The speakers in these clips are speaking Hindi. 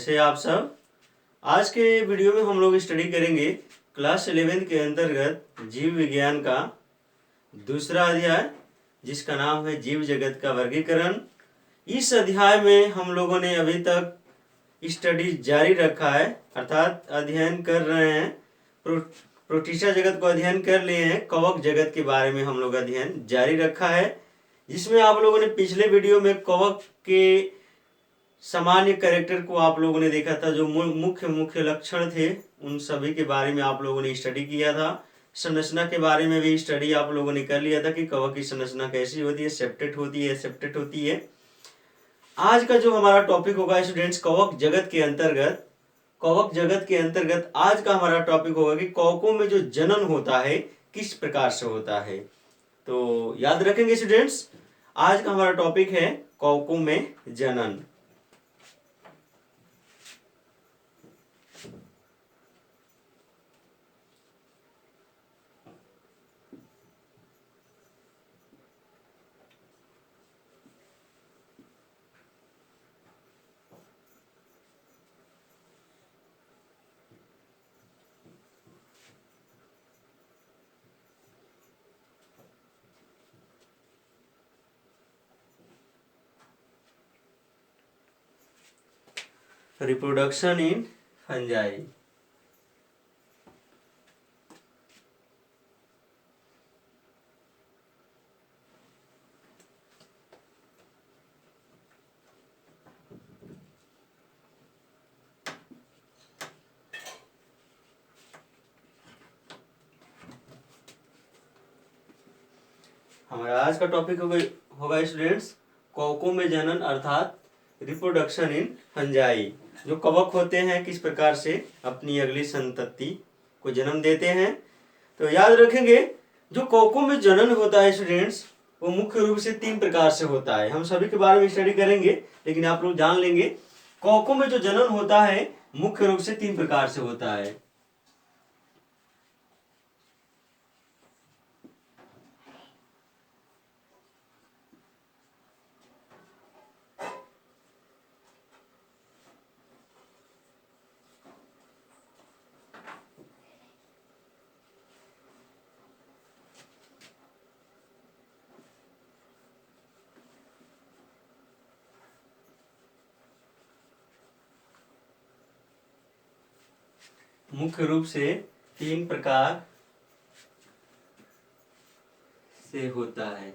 कैसे आप सब। आज के वीडियो में हम लोग स्टडी करेंगे क्लास 11 के अंतर्गत जीव विज्ञान का दूसरा अध्याय, जिसका नाम है जीव जगत का वर्गीकरण। इस अध्याय में हम लोगों ने अभी तक स्टडी जारी रखा है, अर्थात अध्ययन कर रहे हैं। प्रोटिस्टा जगत को अध्ययन कर लिए हैं। कवक जगत के बारे में हम लोग अध्ययन जारी रखा है, जिसमें आप लोगों ने पिछले वीडियो में कवक के सामान्य कैरेक्टर को आप लोगों ने देखा था। जो मुख्य मुख्य लक्षण थे उन सभी के बारे में आप लोगों ने स्टडी किया था। संरचना के बारे में भी स्टडी आप लोगों ने कर लिया था कि कवक की संरचना कैसी होती है, सेप्टेट होती है, सेप्टेट होती है। आज का जो हमारा टॉपिक होगा स्टूडेंट्स, कवक जगत के अंतर्गत आज का हमारा टॉपिक होगा कि कवकों में जो जनन होता है किस प्रकार से होता है। तो याद रखेंगे स्टूडेंट्स, आज का हमारा टॉपिक है कवकों में जनन। Reproduction in fungi. हमारा आज का टॉपिक होगा स्टूडेंट्स कवकों में जनन अर्थात रिप्रोडक्शन इन फंजाई। जो कवक होते हैं किस प्रकार से अपनी अगली संतति को जन्म देते हैं। तो याद रखेंगे, जो कवकों में जनन होता है स्टूडेंट्स, वो मुख्य रूप से 3 प्रकार से होता है। हम सभी के बारे में स्टडी करेंगे, लेकिन आप लोग जान लेंगे कवकों में जो जनन होता है मुख्य रूप से 3 प्रकार से होता है। मुख्य रूप से 3 प्रकार से होता है।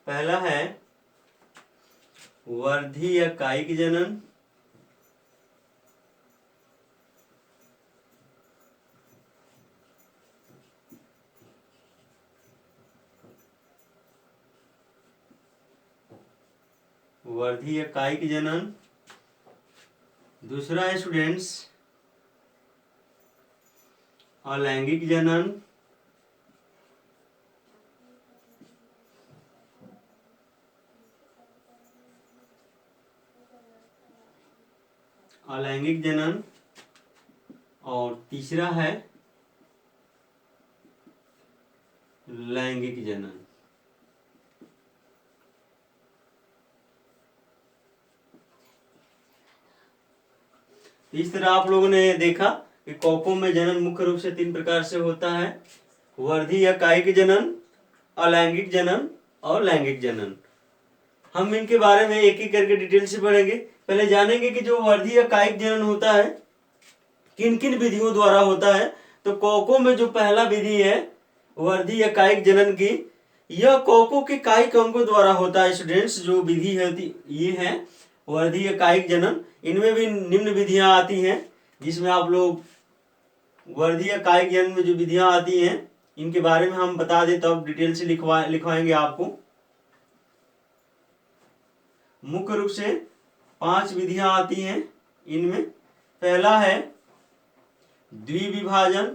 पहला है वर्धी या कायिक जनन। वर्धी या कायिक जनन। दूसरा है स्टूडेंट्स अलैंगिक जनन। अलैंगिक जनन। और तीसरा है लैंगिक जनन। इस तरह आप लोगों ने देखा कि कवकों में जनन मुख्य रूप से 3 प्रकार से होता है: वर्धी या कायिक जनन, अलैंगिक जनन और लैंगिक जनन। हम इनके बारे में एक एक करके डिटेल से पढ़ेंगे। पहले जानेंगे कि जो वर्धी या कायिक जनन होता है किन किन विधियों द्वारा होता है। तो कवकों में जो पहला विधि है वर्धी या कायिक जनन की, यह कवकों के कायिक अंगों द्वारा होता है। स्टूडेंट्स, जो विधि है ये है वर्धी या कायिक जनन। इनमें भी निम्न विधियां आती हैं, जिसमें आप लोग वर्धी या कायिक जनन में जो विधियां आती हैं इनके बारे में हम बता दें, तब डिटेल से लिखवाएंगे आपको। मुख्य रूप से 5 विधियां आती हैं इनमें। पहला है द्विविभाजन।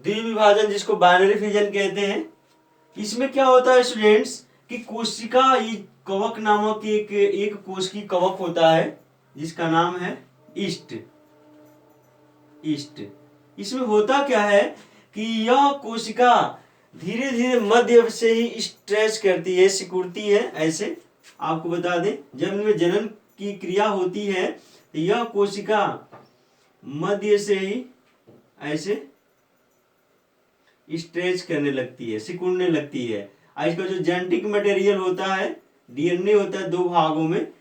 द्विविभाजन जिसको बाइनरी फिजन कहते हैं। इसमें क्या होता है स्टूडेंट्स कि कोशिका कवक नामक एक कोश की कवक होता है। जिसका नाम है ईस्ट। ईस्ट इसमें होता क्या है कि यह कोशिका धीरे धीरे मध्य से ही स्ट्रेच करती है, सिकुड़ती है। ऐसे आपको बता दें, जब इनमें जनन की क्रिया होती है तो यह कोशिका मध्य से ही ऐसे स्ट्रेच करने लगती है, सिकुड़ने लगती है। इसका जो जेनेटिक मटेरियल होता है, डीएनए होता है, दो भागों में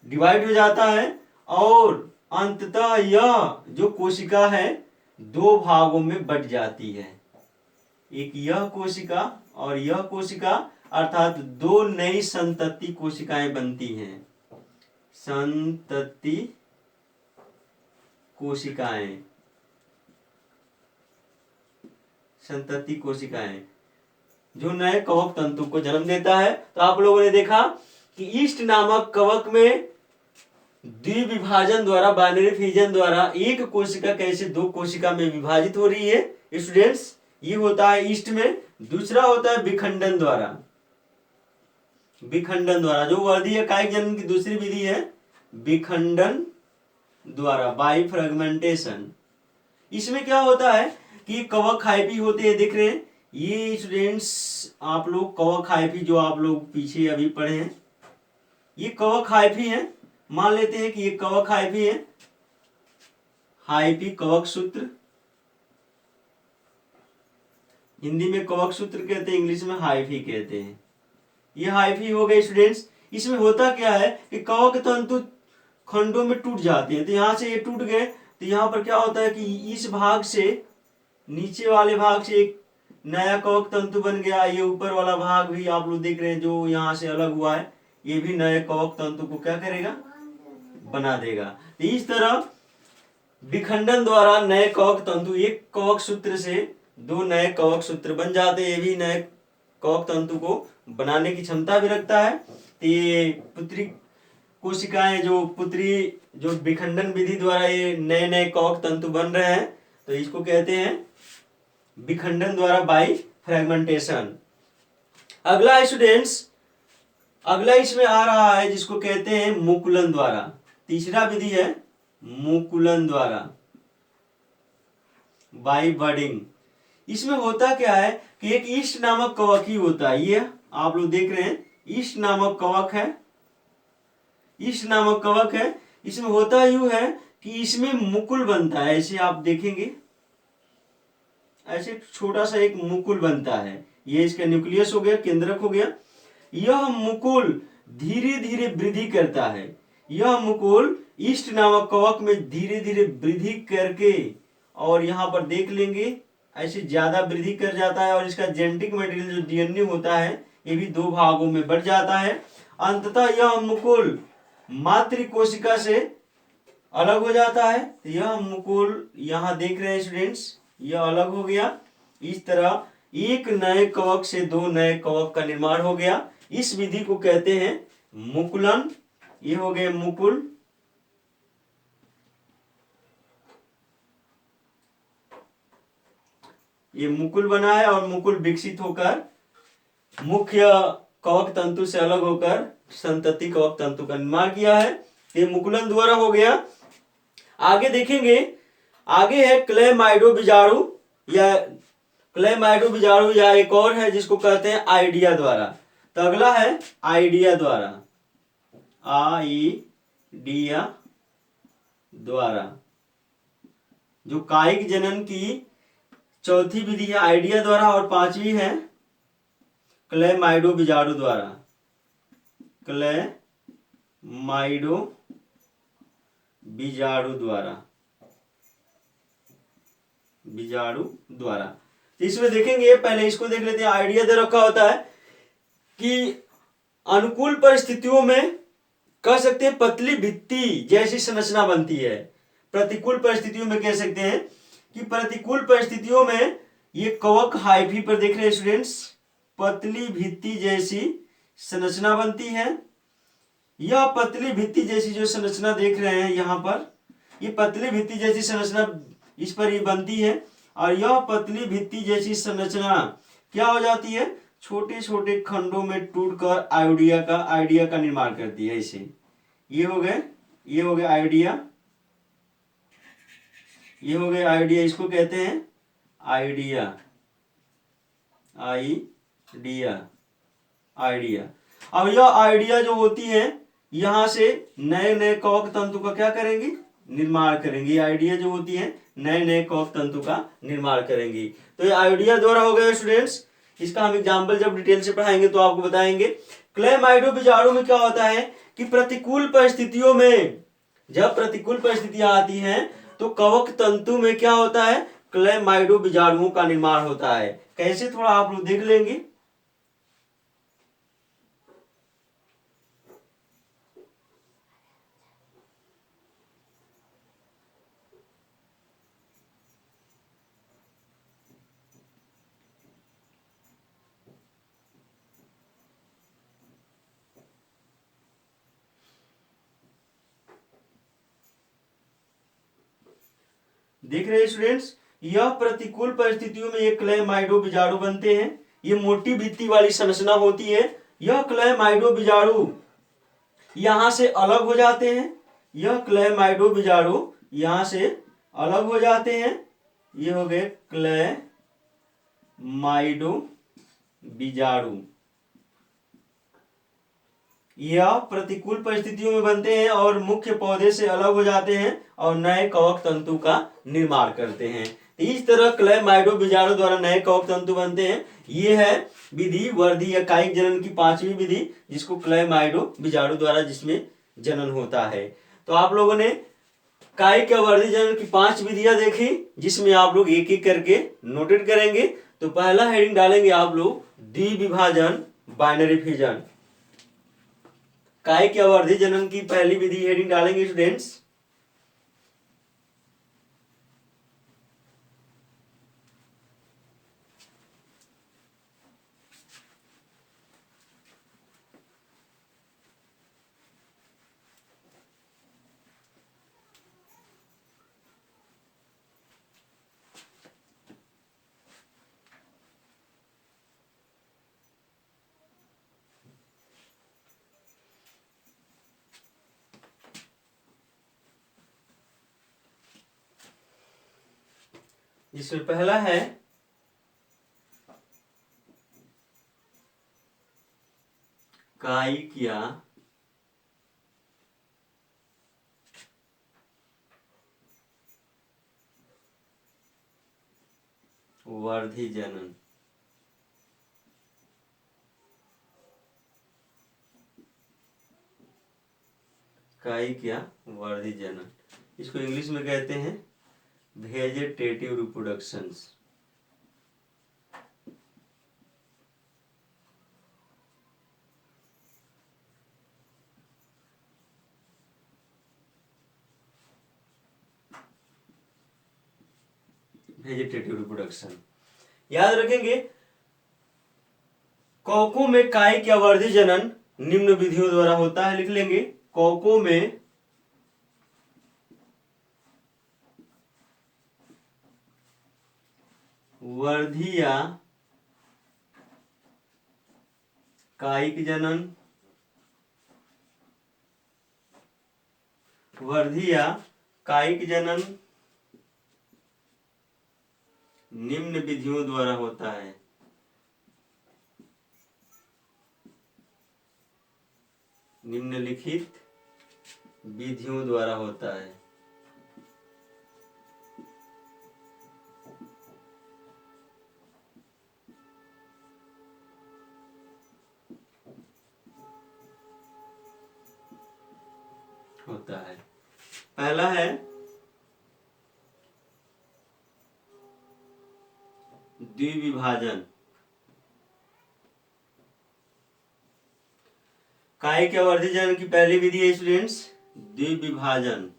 डिवाइड हो जाता है और अंततः यह जो कोशिका है दो भागों में बट जाती है। एक यह कोशिका और यह कोशिका, अर्थात दो नई संतति कोशिकाएं बनती हैं। संतति कोशिकाएं, संतति कोशिकाएं जो नए कवक तंतु को जन्म देता है। तो आप लोगों ने देखा कि ईस्ट नामक कवक में द्विविभाजन द्वारा, बाइनरी फिजन द्वारा एक कोशिका कैसे दो कोशिका में विभाजित हो रही है स्टूडेंट्स, ये होता है ईस्ट में। दूसरा होता है विखंडन द्वारा। विखंडन द्वारा जो वर्धीय कायिक जनन की दूसरी विधि है, विखंडन द्वारा, बाई फ्रेगमेंटेशन। इसमें क्या होता है कि कवक हाइफी होते हैं, देख रहे हैं ये स्टूडेंट्स आप लोग, कवक हाइफी जो आप लोग पीछे अभी पढ़े हैं, ये कवक हाइफी है। मान लेते हैं कि ये कवक हाइफी है, हाइफी कवक सूत्र, हिंदी में कवक सूत्र कहते हैं, इंग्लिश में हाइफी कहते हैं। ये हाइफी हो गए स्टूडेंट्स। इसमें होता क्या है कि कवक तंतु खंडों में टूट जाते हैं। तो यहाँ से ये टूट गए तो यहाँ पर क्या होता है कि इस भाग से, नीचे वाले भाग से एक नया कवक तंतु बन गया। ये ऊपर वाला भाग भी आप लोग देख रहे हैं जो यहाँ से अलग हुआ है, ये भी नए कवक तंतु को क्या करेगा, बना देगा। तो इस तरह विखंडन द्वारा नए कवक तंतु, एक कवक सूत्र से दो नए कवक सूत्र बन जाते हैं। ये भी नए कवक तंतु को बनाने की क्षमता भी रखता है। तो ये पुत्री कोशिकाएं, जो पुत्री, जो विखंडन विधि द्वारा ये नए नए कवक तंतु बन रहे हैं, तो इसको कहते हैं विखंडन द्वारा बाई फ्रेगमेंटेशन। अगला स्टूडेंट्स, अगला इसमें आ रहा है जिसको कहते हैं मुकुलन द्वारा। तीसरा विधि है मुकुलन द्वारा, बाई बडिंग। इसमें होता क्या है कि एक ईस्ट नामक कवक ही होता है। ये आप लोग देख रहे हैं ईस्ट नामक कवक है, ईस्ट नामक कवक है। इसमें होता यूं है कि इसमें मुकुल बनता है। ऐसे आप देखेंगे, ऐसे छोटा सा एक मुकुल बनता है। ये इसका न्यूक्लियस हो गया, केंद्रक हो गया। यह मुकुल धीरे धीरे वृद्धि करता है। यह मुकुल ईस्ट नामक कवक में धीरे धीरे वृद्धि करके, और यहाँ पर देख लेंगे ऐसे ज्यादा वृद्धि कर जाता है, और इसका जेनेटिक मटेरियल जो डीएनए होता है ये भी दो भागों में बढ़ जाता है। अंततः यह मुकुल मातृ कोशिका से अलग हो जाता है। तो यह मुकुल यहाँ देख रहे हैं स्टूडेंट्स, यह अलग हो गया। इस तरह एक नए कवक से दो नए कवक का निर्माण हो गया। इस विधि को कहते हैं मुकुलन। ये हो गए मुकुल। ये मुकुल बना है और मुकुल विकसित होकर मुख्य कवक तंतु से अलग होकर संतति कवक तंतु का निर्माण किया है। ये मुकुलन द्वारा हो गया। आगे देखेंगे, आगे है क्लेमाइडो बीजाणु या क्लेमाइडो बीजाणु, या एक और है जिसको कहते हैं आइडिया द्वारा। तो अगला है आइडिया द्वारा, आइडिया द्वारा, जो कायिक जनन की चौथी विधि है आइडिया द्वारा, और पांचवी है क्लेमाइडो बीजाणु द्वारा, क्लेमाइडो बीजाणु द्वारा, बीजाणु द्वारा। तो इसमें देखेंगे, पहले इसको देख लेते हैं। आइडिया दे रखा होता है कि अनुकूल परिस्थितियों में कह सकते हैं पतली भित्ति जैसी संरचना बनती है। प्रतिकूल परिस्थितियों में कह सकते हैं कि प्रतिकूल परिस्थितियों में ये कवक हाइफी पर देख रहे हैं स्टूडेंट्स, पतली भित्ति जैसी संरचना बनती है। यह पतली भित्ति जैसी जो संरचना देख रहे हैं यहाँ पर, ये पतली भित्ति जैसी संरचना इस पर ही बनती है। और यह पतली भित्ति जैसी संरचना क्या हो जाती है, छोटे छोटे खंडों में टूटकर आइडिया का निर्माण करती है। ऐसे ये हो गए ये हो गया आइडिया, ये हो गया आइडिया, इसको कहते हैं आइडिया, आइडिया, आइडिया। अब यह आइडिया जो होती है यहां से नए नए कवक तंतु का क्या करेंगी, निर्माण करेंगी। ये आइडिया जो होती है नए नए कवक तंतु का निर्माण करेंगी। तो ये आइडिया द्वारा हो गया स्टूडेंट्स। इसका हम एग्जाम्पल जब डिटेल से पढ़ाएंगे तो आपको बताएंगे। क्लेमाइडो बीजाणु में क्या होता है कि प्रतिकूल परिस्थितियों में, जब प्रतिकूल परिस्थितियां आती हैं तो कवक तंतु में क्या होता है, क्लेमाइडो बीजाणुओं का निर्माण होता है। कैसे, थोड़ा आप लोग देख लेंगे। देख रहे हैं स्टूडेंट्स, यह प्रतिकूल परिस्थितियों में ये क्लेमाइडो बीजाणु बनते हैं। ये मोटी भित्ति वाली संरचना होती है। यह क्लेमाइडो बीजाणु यहां से अलग हो जाते हैं। यह क्लेमाइडो बीजाणु यहां से अलग हो जाते हैं। ये हो गए क्लेमाइडो बीजाणु। यह प्रतिकूल परिस्थितियों में बनते हैं और मुख्य पौधे से अलग हो जाते हैं और नए कवक तंतु का निर्माण करते हैं। इस तरह क्लेमाइडो बीजाणु द्वारा नए कवक तंतु बनते हैं। ये है विधि वर्धी या कायिक जनन की 5वीं विधि, जिसको क्लेमाइडो बीजाणु द्वारा जिसमें जनन होता है। तो आप लोगों ने कायिक या वर्धी जनन की 5 विधियां देखी, जिसमें आप लोग एक एक करके नोटेट करेंगे। तो पहला हेडिंग डालेंगे आप लोग द्विविभाजन, बाइनरी फिजन। कायिक या वर्धी जनन की पहली विधि हेडिंग डालेंगे स्टूडेंट्स जिसमें पहला है कायिक या वर्धी जनन। कायिक या वर्धी जनन, इसको इंग्लिश में कहते हैं वेजिटेटिव रिप्रोडक्शंस। वेजिटेटिव रिप्रोडक्शन याद रखेंगे। कवकों में कायिक या वर्धी जनन निम्न विधियों द्वारा होता है। लिख लेंगे, कवकों में वर्धी या कायिक जनन, वर्धी या कायिक जनन निम्न विधियों द्वारा होता है। निम्नलिखित विधियों द्वारा होता है। होता है। पहला है द्विविभाजन। कायिक या वर्धी जनन की पहली विधि है स्टूडेंट्स द्विविभाजन।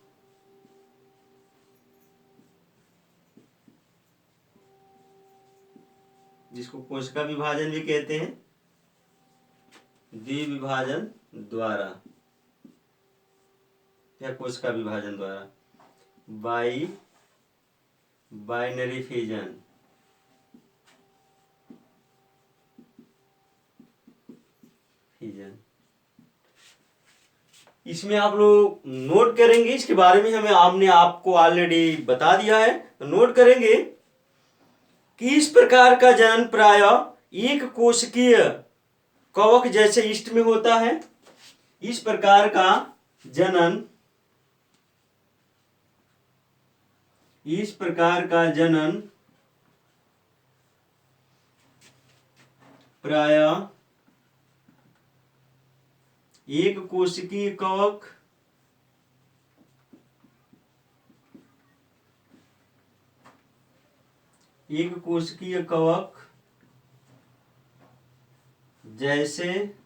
जिसको कोशिका विभाजन भी कहते हैं, द्विविभाजन द्वारा या कोशिका विभाजन द्वारा। बाइनरी फिजन, इसमें आप लोग नोट करेंगे, इसके बारे में हमें आपने आपको ऑलरेडी बता दिया है, तो नोट करेंगे कि इस प्रकार का जनन प्राय एक कोशिकीय कवक जैसे यीस्ट में होता है। इस प्रकार का जनन प्राय एक कोशिकीय कवक जैसे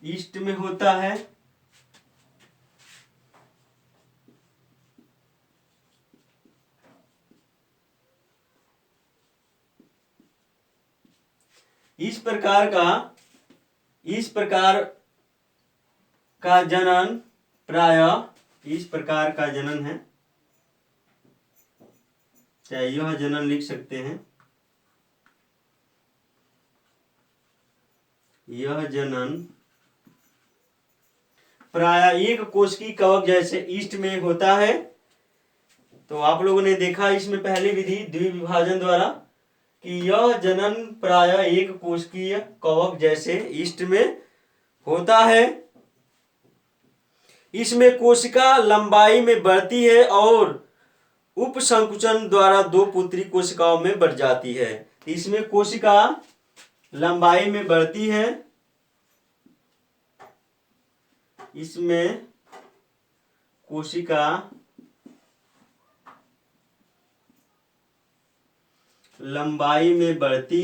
यीस्ट में होता है। इस प्रकार का जनन प्राय इस प्रकार का जनन है, चाहे यह जनन लिख सकते हैं, यह जनन प्राय एक कोशिकीय कवक जैसे यीस्ट में होता है। तो आप लोगों ने देखा इसमें पहली विधि द्विविभाजन द्वारा कि यह जनन प्राय एक कोशिकीय कवक जैसे यीस्ट में होता है। इसमें कोशिका लंबाई में बढ़ती है और उपसंकुचन द्वारा दो पुत्री कोशिकाओं में बढ़ जाती है। इसमें कोशिका लंबाई में बढ़ती है, इसमें कोशिका लंबाई में बढ़ती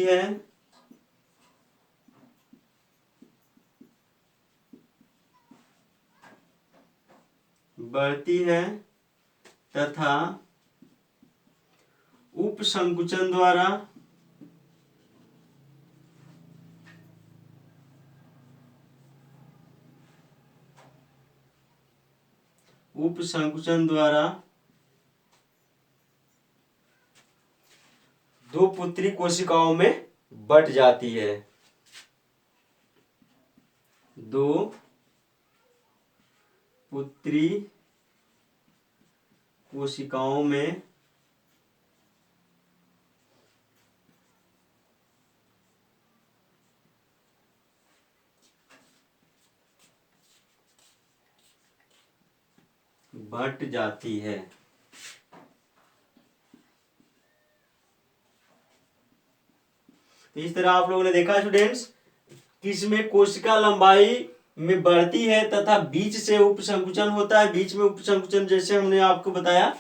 है तथा उपसंकुचन द्वारा दो पुत्री कोशिकाओं में बट जाती है। दो पुत्री कोशिकाओं में बट जाती है। तो इस तरह आप लोगों ने देखा स्टूडेंट्स कि इसमें कोशिका लंबाई में बढ़ती है तथा बीच से उपसंकुचन होता है। बीच में उपसंकुचन जैसे हमने आपको बताया,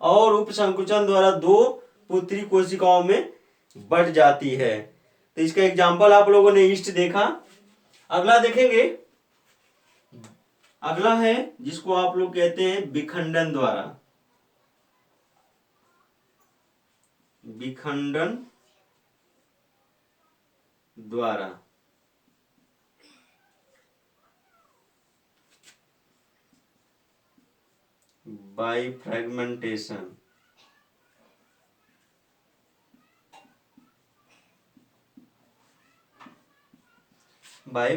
और उपसंकुचन द्वारा दो पुत्री कोशिकाओं में बढ़ जाती है। तो इसका एग्जाम्पल आप लोगों ने यीस्ट देखा। अगला देखेंगे, अगला है जिसको आप लोग कहते हैं विखंडन द्वारा बाई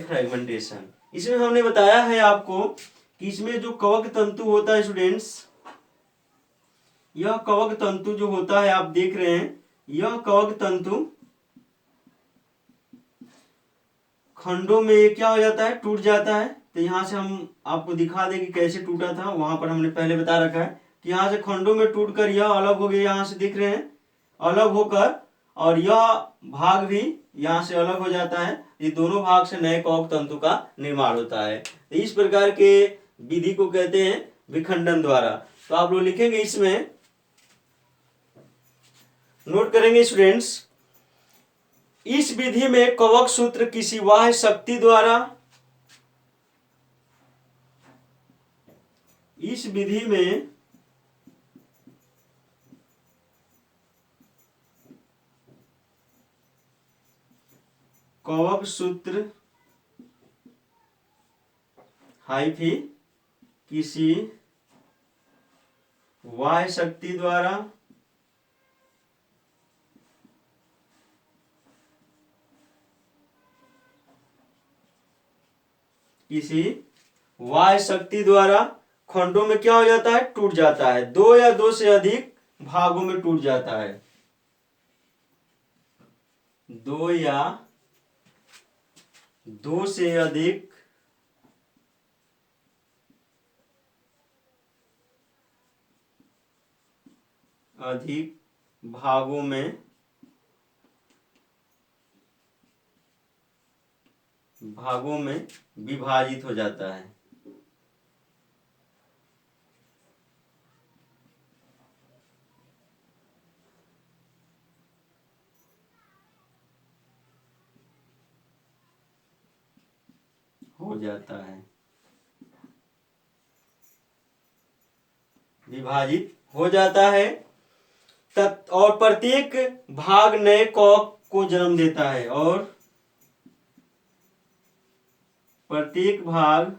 फ्रेगमेंटेशन। इसमें हमने बताया है आपको कि इसमें जो कवक तंतु होता है स्टूडेंट्स, यह कवक तंतु जो होता है आप देख रहे हैं, यह कवक तंतु खंडों में क्या हो जाता है, टूट जाता है। तो यहाँ से हम आपको दिखा दें कि कैसे टूटा था, वहां पर हमने पहले बता रखा है कि यहाँ से खंडों में टूटकर यह अलग हो गया, यहाँ से दिख रहे हैं अलग होकर, और यह भाग भी यहाँ से अलग हो जाता है। ये दोनों भाग से नए कवक तंतु का निर्माण होता है। तो इस प्रकार के विधि को कहते हैं विखंडन द्वारा। तो आप लोग लिखेंगे, इसमें नोट करेंगे स्टूडेंट्स, इस विधि में कवक सूत्र किसी बाह्य शक्ति द्वारा, इस विधि में कवक सूत्र हाइफी किसी बाह्य शक्ति द्वारा किसी वाह्य शक्ति द्वारा खंडों में क्या हो जाता है, टूट जाता है। दो या दो से अधिक भागों में टूट जाता है। दो या दो से अधिक भागों में विभाजित हो जाता है। विभाजित हो जाता है और प्रत्येक भाग नए कवक को जन्म देता है। और प्रत्येक भाग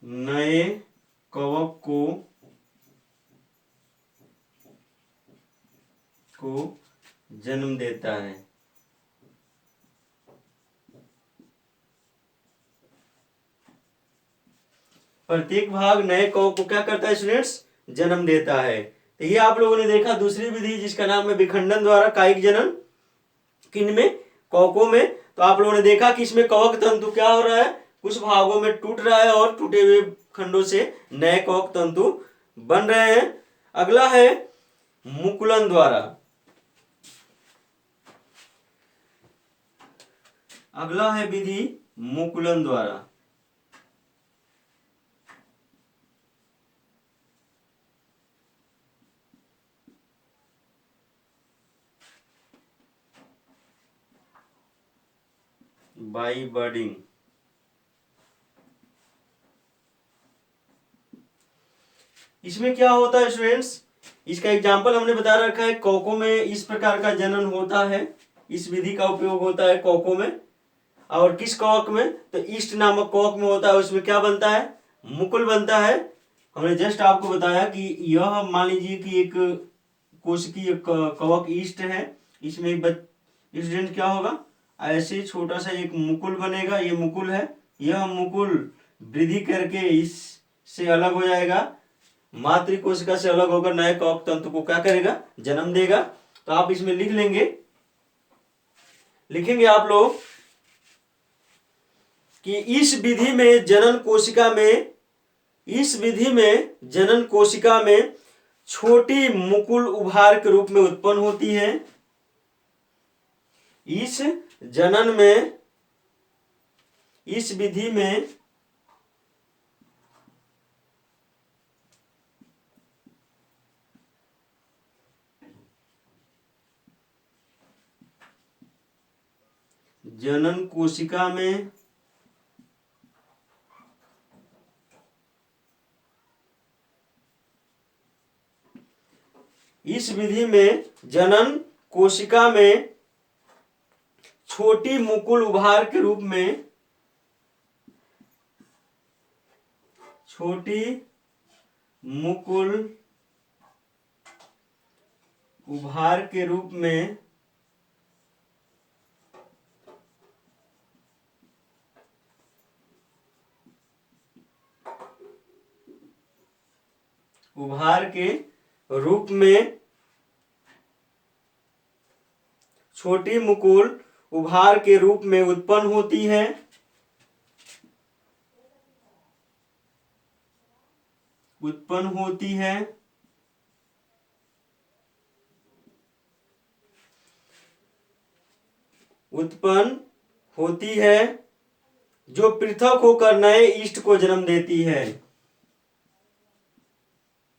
नए कवक को जन्म देता है। प्रत्येक भाग नए कवक को क्या करता है स्टूडेंट्स, जन्म देता है। तो ये आप लोगों ने देखा दूसरी विधि जिसका नाम है विखंडन द्वारा कायिक जनन। किन में, कवकों में। तो आप लोगों ने देखा कि इसमें कवक तंतु क्या हो रहा है, कुछ भागों में टूट रहा है और टूटे हुए खंडों से नए कवक तंतु बन रहे हैं। अगला है मुकुलन द्वारा। अगला है विधि मुकुलन द्वारा। बाई बर्डिंग। इसमें क्या होता है स्टूडेंट्स, इसका एग्जाम्पल हमने बता रखा है। कवकों में इस प्रकार का जनन होता है, इस विधि का उपयोग होता है कवकों में। और किस कवक में, तो ईस्ट नामक कवक में होता है। उसमें क्या बनता है, मुकुल बनता है। हमने जस्ट आपको बताया कि यह मान लीजिए कि एक कोशिकीय कवक ईस्ट है। इसमें स्टूडेंट क्या होगा, ऐसे छोटा सा एक मुकुल बनेगा। ये मुकुल है, यह मुकुल वृद्धि करके इससे अलग हो जाएगा, मातृ कोशिका से अलग होकर नए कवक तंतु को क्या करेगा, जन्म देगा। तो आप इसमें लिखेंगे आप लोग कि इस विधि में जनन कोशिका में छोटी मुकुल उभार के रूप में उत्पन्न होती है। इस विधि में जनन कोशिका में जनन कोशिका में छोटी मुकुल उभार के रूप में छोटी मुकुल उभार के रूप में उत्पन्न होती है। उत्पन्न होती है जो पृथक होकर नए ईस्ट को जन्म देती है।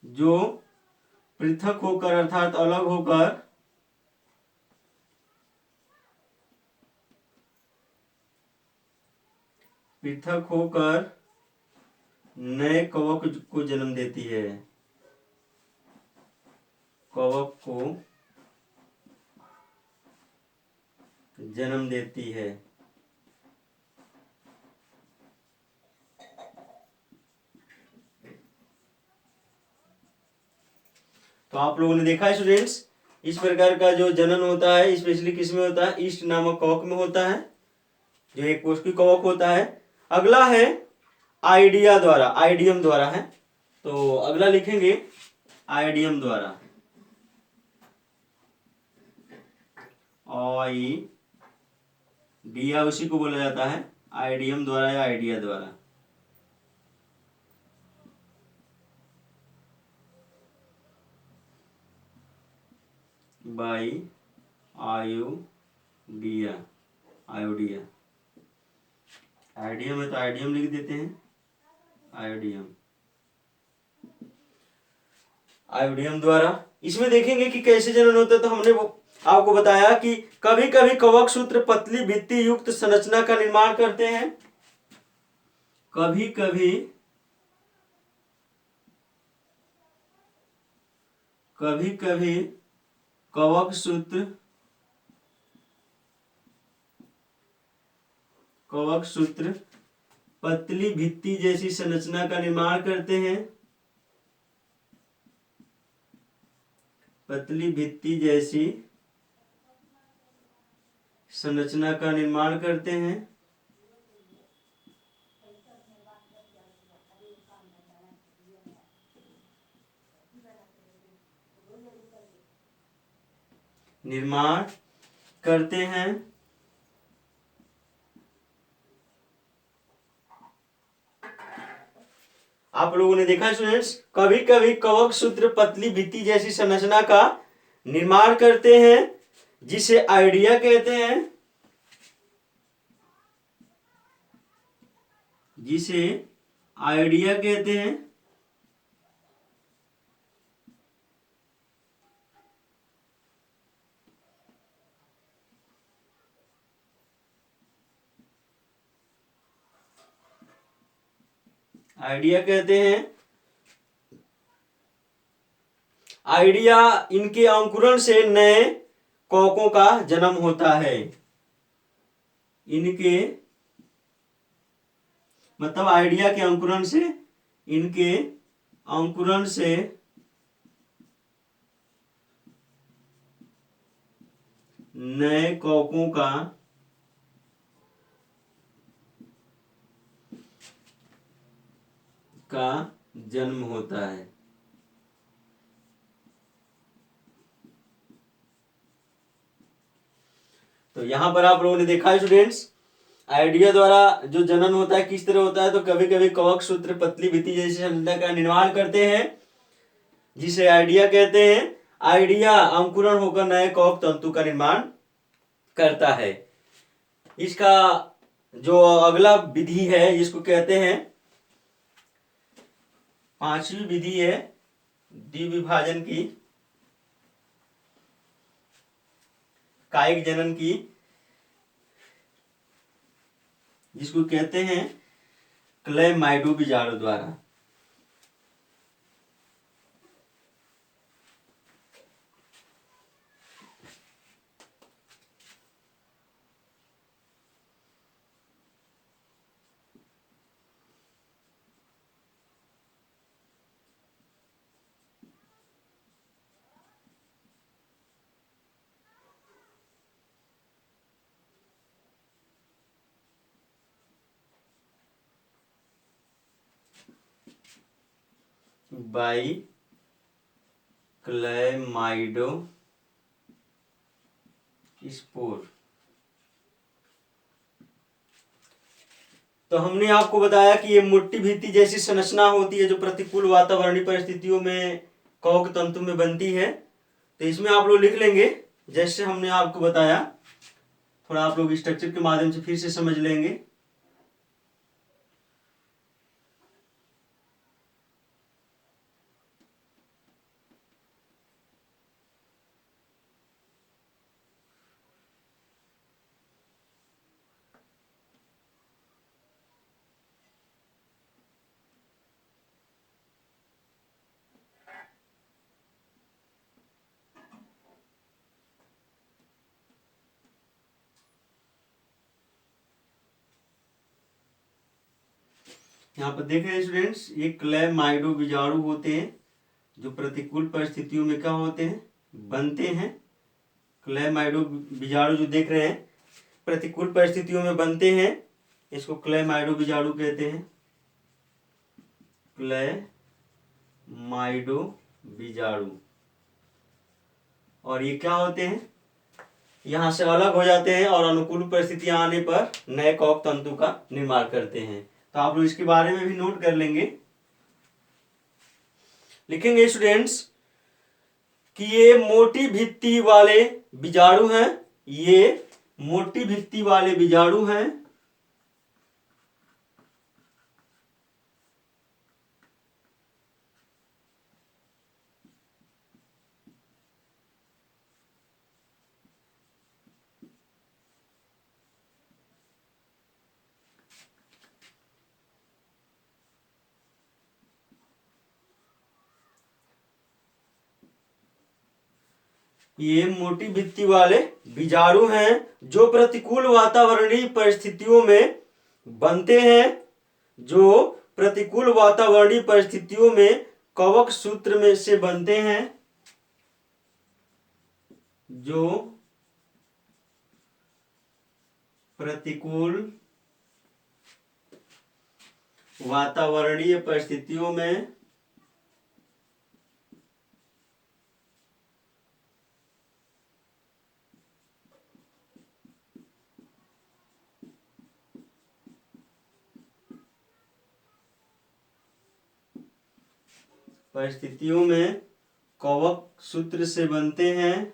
जो पृथक होकर अर्थात अलग होकर नए कवक को जन्म देती है। तो आप लोगों ने देखा है स्टूडेंट्स, इस प्रकार का जो जनन होता है स्पेशली किस में होता है, ईस्ट नामक कवक में होता है, जो एक कोशिकीय कवक होता है। अगला है आइडिया द्वारा, आइडियम द्वारा है। तो अगला लिखेंगे आइडियम द्वारा, आइडिया उसी को बोला जाता है, आइडियम द्वारा या आइडिया द्वारा। बाई आयोडिया, आयोडिया, आइडियम है तो आइडियम लिख देते हैं, आयोडियम, आयोडियम द्वारा। इसमें देखेंगे कि कैसे जनन होता है। तो हमने आपको बताया कि कभी कभी कवक सूत्र पतली भित्ति युक्त संरचना का निर्माण करते हैं, कभी कभी कवक सूत्र पतली भित्ति जैसी संरचना का निर्माण करते हैं, पतली भित्ति जैसी संरचना का निर्माण करते हैं। निर्माण करते हैं। आप लोगों ने देखा स्टूडेंट्स, कभी कभी कवक सूत्र पतली भित्ति जैसी संरचना का निर्माण करते हैं, जिसे आइडिया कहते हैं, जिसे आइडिया कहते हैं। आइडिया कहते हैं। आइडिया, इनके अंकुरण से नए कवकों का जन्म होता है। इनके मतलब आइडिया के अंकुरण से, इनके अंकुरण से नए कवकों का जन्म होता है। तो यहां पर आप लोगों ने देखा है स्टूडेंट्स, आइडिया द्वारा जो जनन होता है किस तरह होता है। तो कभी कभी कवक सूत्र पतली भित्ति जैसी संरचना का निर्माण करते हैं, जिसे आइडिया कहते हैं। आइडिया अंकुरण होकर नए कवक तंतु का निर्माण करता है। इसका जो अगला विधि है जिसको कहते हैं, पांचवी विधि है द्विविभाजन की, कायिक जनन की, जिसको कहते हैं क्लेमाइडो बीजाणु द्वारा। By chlamydospore. तो हमने आपको बताया कि ये मोटी भित्ति जैसी संरचना होती है जो प्रतिकूल वातावरणीय परिस्थितियों में कवक तंतु में बनती है। तो इसमें आप लोग लिख लेंगे जैसे हमने आपको बताया, थोड़ा आप लोग स्ट्रक्चर के माध्यम से फिर से समझ लेंगे। यहाँ पर देख रहे हैं स्टूडेंट्स, ये क्लेमाइडो बीजाणु होते हैं जो प्रतिकूल परिस्थितियों में क्या होते हैं, बनते हैं। क्लेमाइडो बीजाणु जो देख रहे हैं प्रतिकूल परिस्थितियों में बनते हैं, इसको क्लेमाइडो बीजाणु कहते हैं। क्लेमाइडो बीजाणु। और ये क्या होते हैं, यहाँ से अलग हो जाते हैं और अनुकूल परिस्थितियां आने पर नए कॉक तंतु का निर्माण करते हैं। तो आप लोग इसके बारे में भी नोट कर लेंगे, लिखेंगे स्टूडेंट्स कि ये मोटी भित्ति वाले बीजाणु हैं, ये मोटी भित्ति वाले बीजाणु हैं। ये मोटी भित्ति वाले बीजाणु हैं जो प्रतिकूल वातावरणीय परिस्थितियों में बनते हैं, जो प्रतिकूल वातावरणीय परिस्थितियों में कवक सूत्र में से बनते हैं, जो प्रतिकूल वातावरणीय परिस्थितियों में कवक सूत्र से बनते हैं,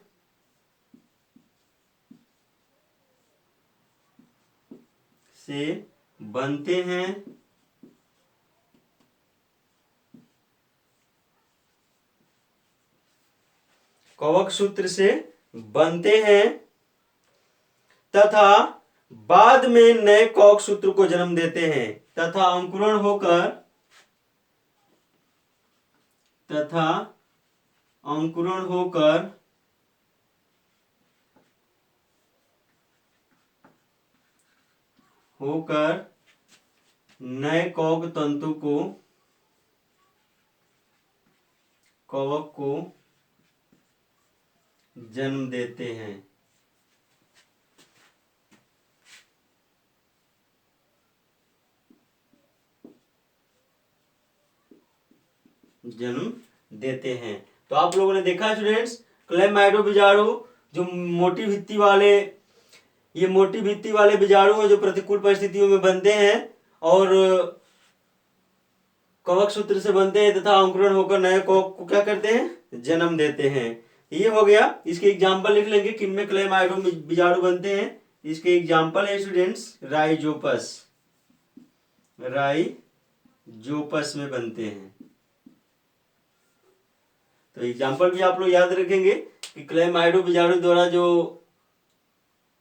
कवक सूत्र से बनते हैं तथा बाद में नए कवक सूत्र को जन्म देते हैं तथा अंकुरण होकर नए कवक तंतु को कवक को जन्म देते हैं। तो आप लोगों ने देखा स्टूडेंट्स, क्लेमाइडो बीजाणु जो मोटी भित्ति वाले बीजाणु हैं जो प्रतिकूल परिस्थितियों में बनते हैं और कवक सूत्र से बनते हैं तथा अंकुरण होकर नए कवक को क्या करते हैं, जन्म देते हैं। ये हो गया। इसके एग्जाम्पल लिख लेंगे किन में क्लेमाइडो बीजाणु बनते हैं। इसके एग्जाम्पल है स्टूडेंट्स राइजोपस में बनते हैं। तो एग्जाम्पल भी आप लोग याद रखेंगे कि क्लेमाइडो बीजाणु द्वारा जो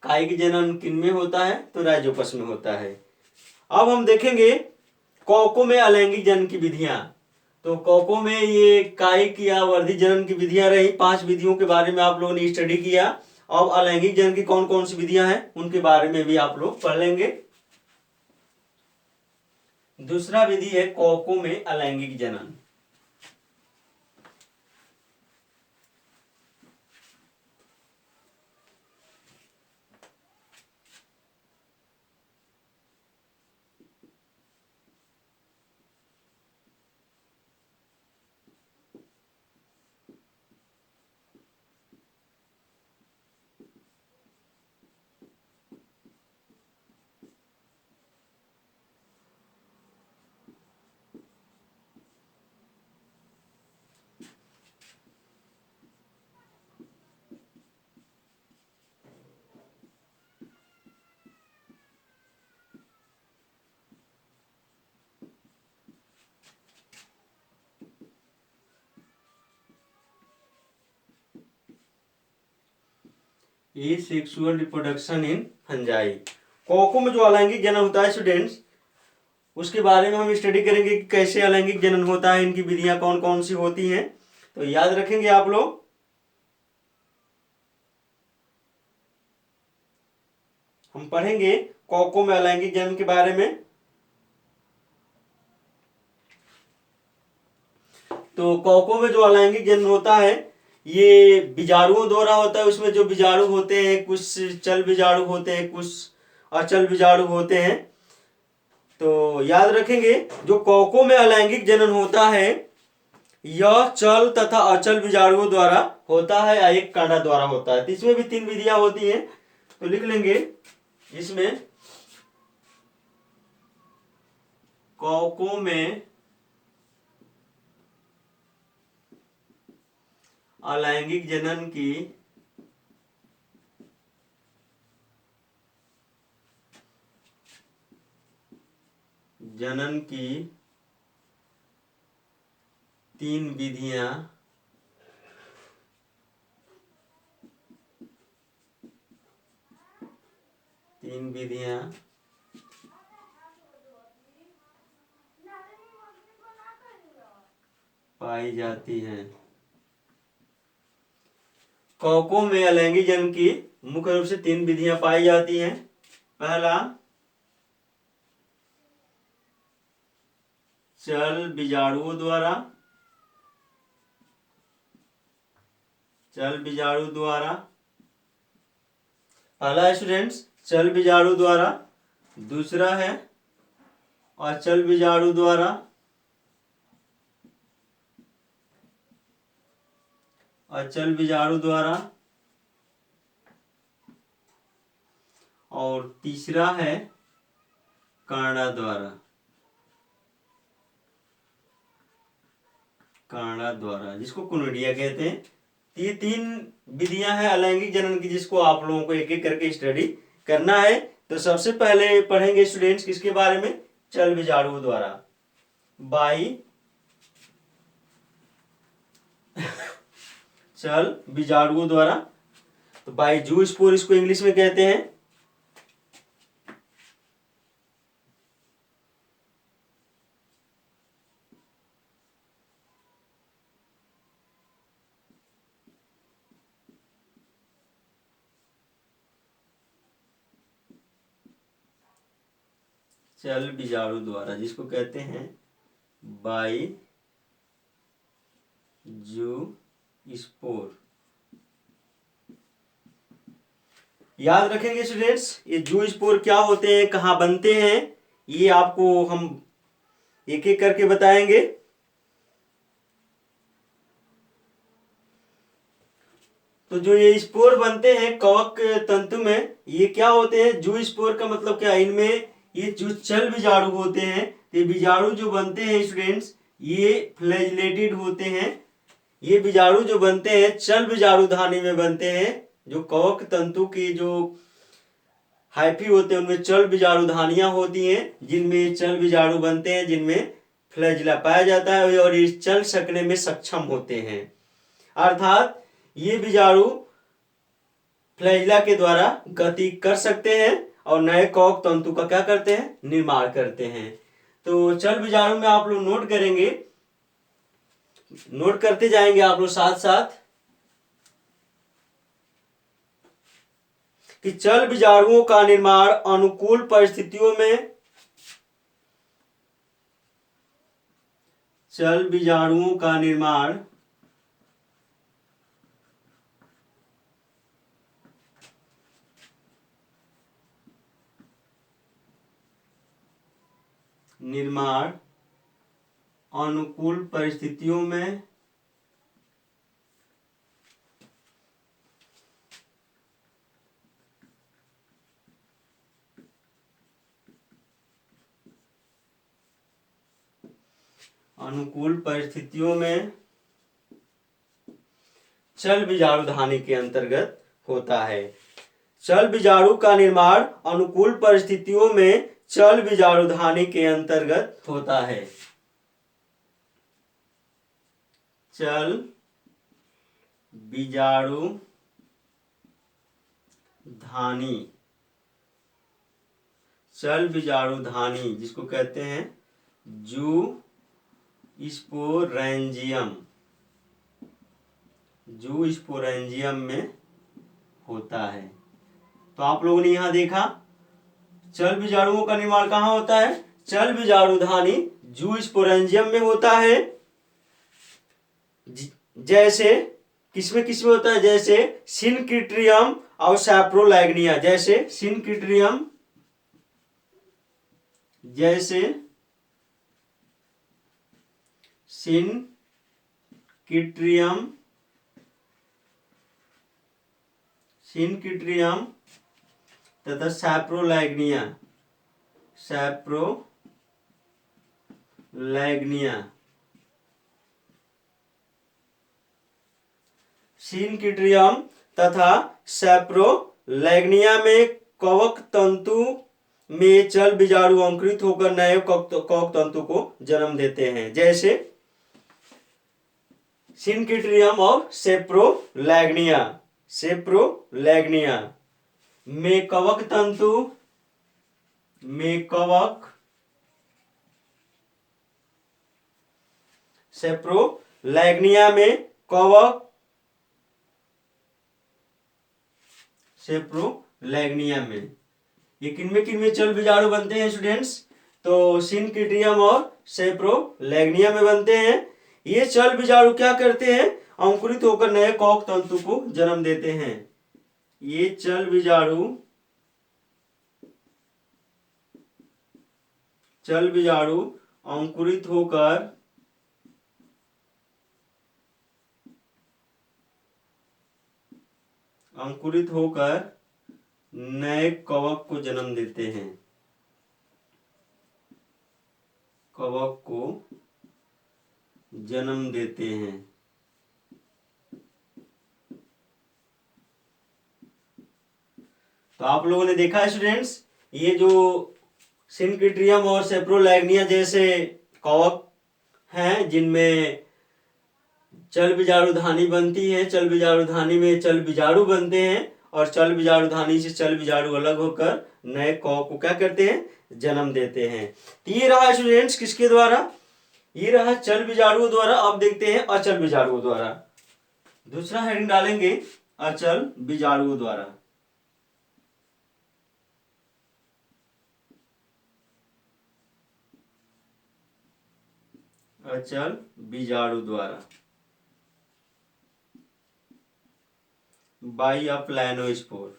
कायिक जनन किन में होता है, तो राइजोपस में होता है। अब हम देखेंगे कवकों में अलैंगिक जनन की विधियां। तो कवकों में ये कायिक या वर्धी जनन की विधियां रही। 5 विधियों के बारे में आप लोगों ने स्टडी किया। अब अलैंगिक जनन की कौन कौन सी विधियां हैं उनके बारे में भी आप लोग पढ़ लेंगे। दूसरा विधि है कवकों में अलैंगिक जनन। Sexual reproduction in fungi. कवकों में जो अलैंगिक जनन होता है स्टूडेंट्स, उसके बारे में हम स्टडी करेंगे कि कैसे अलैंगिक जनन होता है, इनकी विधियां कौन कौन सी होती हैं। तो याद रखेंगे आप लोग। हम पढ़ेंगे कवकों में अलैंगिक जनन के बारे में। तो कवकों में जो अलैंगिक जनन होता है ये बीजाणुओं द्वारा होता है। उसमें जो बीजाणु होते हैं, कुछ चल बीजाणु होते हैं, कुछ अचल बीजाणु होते हैं। तो याद रखेंगे, जो कौकों में अलैंगिक जनन होता है यह चल तथा अचल बीजाणुओं द्वारा होता है या एक कांडा द्वारा होता है। तो इसमें भी 3 विधियां होती हैं, तो लिख लेंगे इसमें कौकों में अलैंगिक जनन की तीन विधियां पाई जाती हैं। कौकों में अलैंगिक जनन की मुख्य रूप से 3 विधियां पाई जाती हैं। पहला, चल बीजाणुओं द्वारा, पहला है स्टूडेंट्स चल बीजाणु द्वारा, दूसरा है अचल बीजाणु द्वारा, और तीसरा है कांडा द्वारा, जिसको कुनडिया कहते हैं। ये 3 विधियां हैं अलैंगिक जनन की, जिसको आप लोगों को एक एक करके स्टडी करना है। तो सबसे पहले पढ़ेंगे स्टूडेंट्स किसके बारे में, चल बीजाणुओं द्वारा, बाई चल बीजाणुओं द्वारा। तो बाई जू स्पोर इसको इंग्लिश में कहते हैं। चल बीजाणु द्वारा, जिसको कहते हैं बाई जू स्पोर। याद रखेंगे स्टूडेंट्स, ये जू स्पोर क्या होते हैं, कहाँ बनते हैं, ये आपको हम एक एक करके बताएंगे। तो जो ये स्पोर बनते हैं कवक तंतु में, ये क्या होते हैं, जू स्पोर का मतलब क्या, इनमें ये जो चल बीजाणु होते हैं, ये बीजाणु जो बनते हैं स्टूडेंट्स, ये फ्लैजिलेटेड होते हैं। ये बीजाणु जो बनते हैं चल बीजाणु धानी में बनते हैं। जो कवक तंतु की जो हाइफी होते हैं उनमें चल बीजाणु धानियां होती हैं, जिनमें चल बीजाणु बनते हैं, जिनमें फ्लैजिला पाया जाता है और ये चल सकने में सक्षम होते हैं। अर्थात ये बीजाणु फ्लैजिला के द्वारा गति कर सकते हैं और नए कवक तंतु का क्या करते हैं, निर्माण करते हैं। तो चल बीजाणु में आप लोग नोट करेंगे, नोट करते जाएंगे आप लोग साथ साथ, कि चल बीजाणुओं का निर्माण अनुकूल परिस्थितियों में, चल बीजाणुओं का निर्माण अनुकूल परिस्थितियों में चल बीजाणु धानी के अंतर्गत होता है। चल बीजाणु का निर्माण अनुकूल परिस्थितियों में चल बीजाणु धानी के अंतर्गत होता है। चल बीजाणु धानी, चल बीजाणु धानी जिसको कहते हैं जू स्पोरेंजियम, जू स्पोरेंजियम में होता है। तो आप लोगों ने यहां देखा चल बीजाणुओं का निर्माण कहां होता है, चल बीजाणु धानी जू स्पोरेंजियम में होता है। जैसे किसमें होता है, जैसे सिनक्रीटियम और सैप्रोलैग्निया, जैसे सिनक्रीटियम, जैसे सिनक्रीटियम, सिनक्रीटियम तथा सैप्रोलैग्निया, सैप्रोलैग्निया। सिनक्रीटियम तथा सैप्रोलैग्निया में कवक तंतु में चल बीजाणु अंकुरित होकर नए कवक तंतु को जन्म देते हैं, जैसे सिनक्रीटियम और सैप्रोलैग्निया। सैप्रोलैग्निया में कवक तंतु, में कवक, सैप्रोलैग्निया में कवक, सैप्रोलैग्निया में ये किनमें चल बीजाणु बनते हैं स्टूडेंट्स, तो सिनक्रीटियम और सैप्रोलैग्निया में बनते हैं। ये चल बीजाणु क्या करते हैं, अंकुरित होकर नए कवक तंतु को जन्म देते हैं। ये चल बीजाणु अंकुरित होकर नए कवक को जन्म देते हैं, कवक को जन्म देते हैं। तो आप लोगों ने देखा है स्टूडेंट्स, ये जो सिनक्रीटियम और सैप्रोलैग्निया जैसे कवक हैं जिनमें चल बीजाणुधानी बनती है, चल बीजाणुधानी में चल बीजाणु बनते हैं और चल बीजाणुधानी से चल बीजाणु अलग होकर नए कवक को क्या करते हैं, जन्म देते हैं। तो ये रहा स्टूडेंट्स किसके द्वारा, ये रहा चल बीजाणुओं द्वारा। अब देखते हैं अचल बीजाणुओं द्वारा। दूसरा हेडिंग डालेंगे अचल बीजाणुओं द्वारा। अचल बीजाणु द्वारा बाई अ प्लानोस्पोर।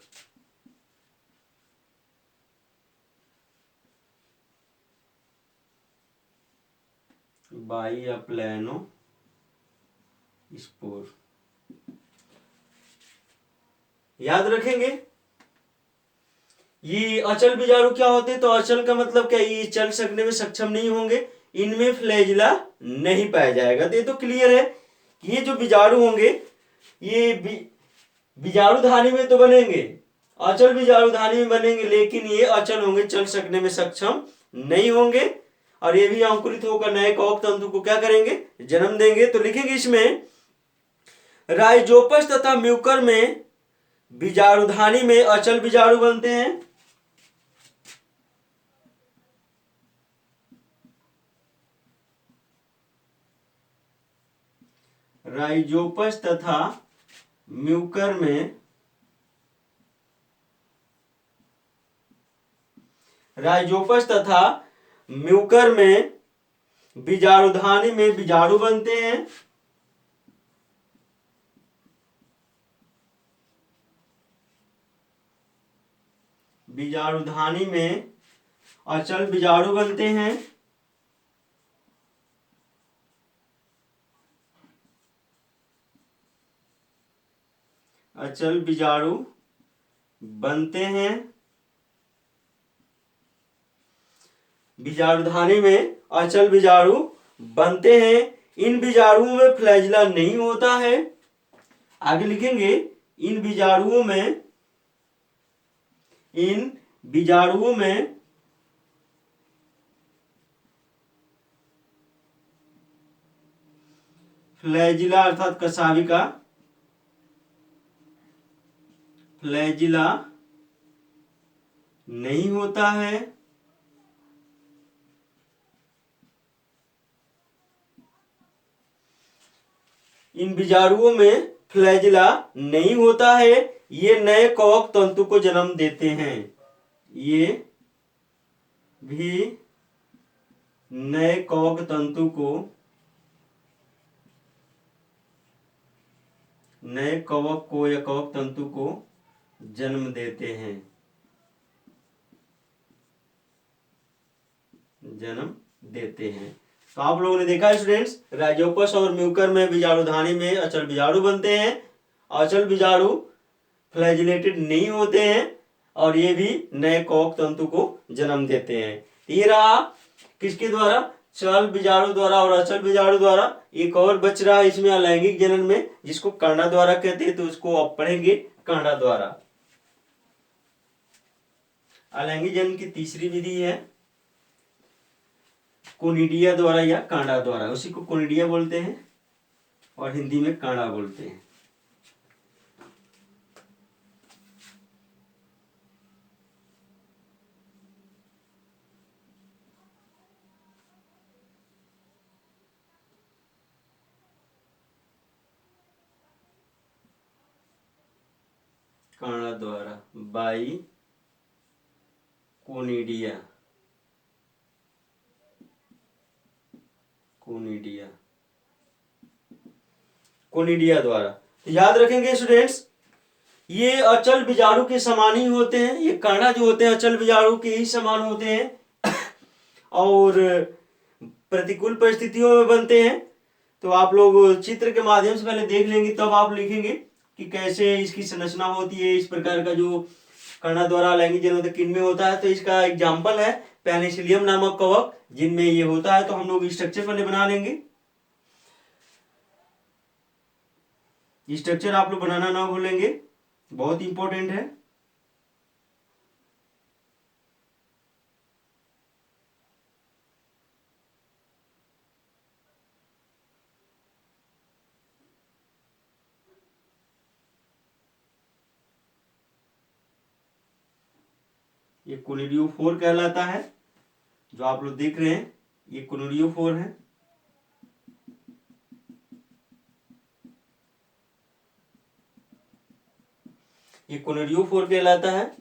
बाई अ प्लानोस्पोर याद रखेंगे। ये अचल बीजाणु क्या होते हैं, तो अचल का मतलब क्या, ये चल सकने में सक्षम नहीं होंगे, इनमें फ्लैजिला नहीं पाया जाएगा। तो ये तो क्लियर है कि ये जो बीजाणु होंगे ये बीजाणुधानी में तो बनेंगे, अचल बीजाणुधानी में बनेंगे, लेकिन ये अचल होंगे, चल सकने में सक्षम नहीं होंगे और ये भी अंकुरित होकर नए कवक तंतु को क्या करेंगे, जन्म देंगे। तो लिखेंगे इसमें राइजोपस तथा म्यूकर में बीजाणुधानी में अचल बीजाणु बनते हैं। राइजोपस तथा म्यूकर में बीजाणुधानी में बीजाणु बनते हैं। बीजाणुधानी में अचल बीजाणु बनते हैं। अचल बीजाणु बनते हैं। बीजाणुधानी में अचल बीजाणु बनते हैं। इन बीजाणुओं में फ्लैजिला नहीं होता है। आगे लिखेंगे इन बीजाणुओं में फ्लैजिला अर्थात कशाविका, फ्लैजिला नहीं होता है। इन बीजाणुओं में फ्लैजिला नहीं होता है। ये नए कवक तंतु को जन्म देते हैं। ये भी नए कवक तंतु को नए कवक को या कवक तंतु को जन्म देते हैं। जन्म देते हैं। तो आप लोगों ने देखा स्टूडेंट्स, राइजोपस और म्यूकर में बीजाणुधानी में अचल बीजाणु बनते हैं। अचल बीजाणु फ्लैजिलेटेड नहीं होते हैं और ये भी नए कवक तंतु को जन्म देते हैं। ये रहा किसके द्वारा, चल बीजाणु द्वारा और अचल बीजाणु द्वारा। एक और बच रहा है इसमें अलैंगिक जनन में, जिसको कर्णा द्वारा कहते हैं, तो उसको आप पढ़ेंगे कर्णा द्वारा। अलैंगिक जनन की तीसरी विधि है कोनिडिया द्वारा या कांडा द्वारा। उसी को कोनिडिया बोलते हैं और हिंदी में कांडा बोलते हैं। कांडा द्वारा बाई कोनिडिया। कोनिडिया कोनिडिया द्वारा। तो याद रखेंगे स्टूडेंट्स, ये अचल बीजाणु के समान ही होते हैं। ये कांडा जो होते हैं अचल बीजाणु के ही समान होते हैं और प्रतिकूल परिस्थितियों में बनते हैं। तो आप लोग चित्र के माध्यम से पहले देख लेंगे, तब आप लिखेंगे कि कैसे इसकी संरचना होती है। इस प्रकार का जो कर्णा द्वारा अलैंगिक जनन किनमें होता है, तो इसका एग्जाम्पल है पेनिसिलियम नामक कवक, जिनमें ये होता है। तो हम लोग स्ट्रक्चर पहले बना लेंगे। स्ट्रक्चर आप लोग बनाना ना भूलेंगे, बहुत इंपॉर्टेंट है। ये कोनिडियोफोर कहलाता है, जो आप लोग देख रहे हैं ये कोनिडियोफोर है। ये कोनिडियोफोर कहलाता है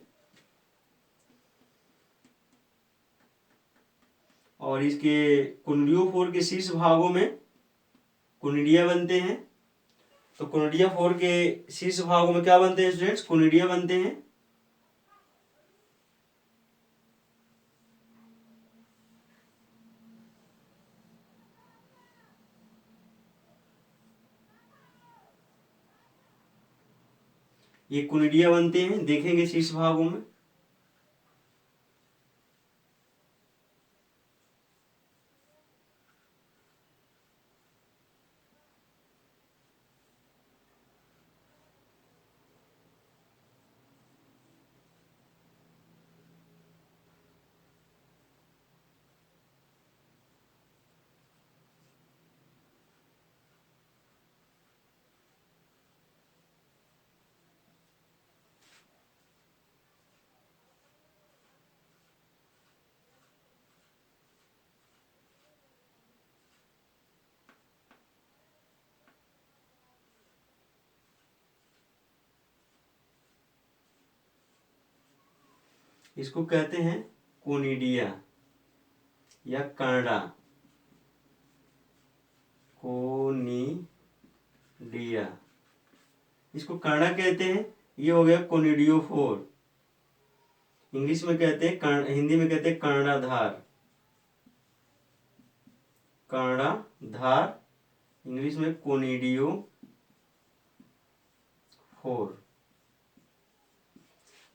और इसके कोनिडियोफोर के शीर्ष भागों में कोनिडिया बनते हैं। तो कोनिडियोफोर के शीर्ष भागों में क्या बनते हैं स्टूडेंट्स, कोनिडिया बनते हैं। ये कोनिडिया बनते हैं, देखेंगे शीर्ष भागों में। इसको कहते हैं कोनिडिया या कर्णा। कोनिडिया, इसको कर्णा कहते हैं। ये हो गया कोनिडियोफोर। इंग्लिश में कहते हैं हिंदी में कहते हैं कर्णाधार। कर्णाधार इंग्लिश में कोनिडियोफोर।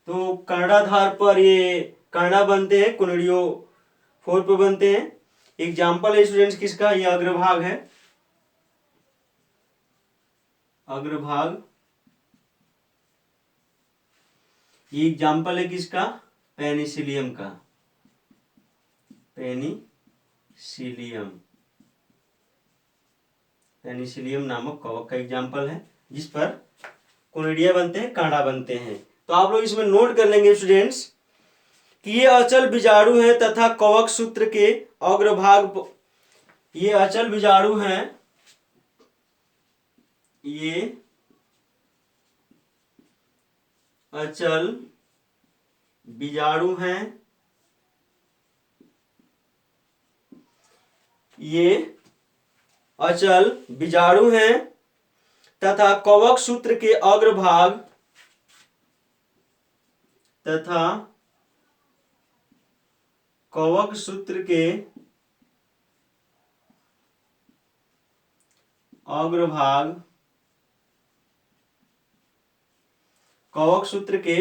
तो कर्णाधार पर ये कर्णा बनते हैं, कोनिडियोफोर पर बनते हैं। एग्जाम्पल है स्टूडेंट्स किसका, ये अग्रभाग है। अग्रभाग ये एग्जाम्पल है किसका, पेनिसिलियम का। पेनिसिलियम नामक कवक का एग्जाम्पल है, जिस पर कोनिडिया बनते हैं, कांडा बनते हैं। तो आप लोग इसमें नोट कर लेंगे स्टूडेंट्स कि ये अचल बीजाणु है तथा कवक सूत्र के अग्रभाग, ये अचल बीजाणु हैं, ये अचल बीजाणु हैं, ये अचल बीजाणु हैं तथा कवक सूत्र के अग्रभाग तथा कवक सूत्र के अग्रभाग कवक सूत्र के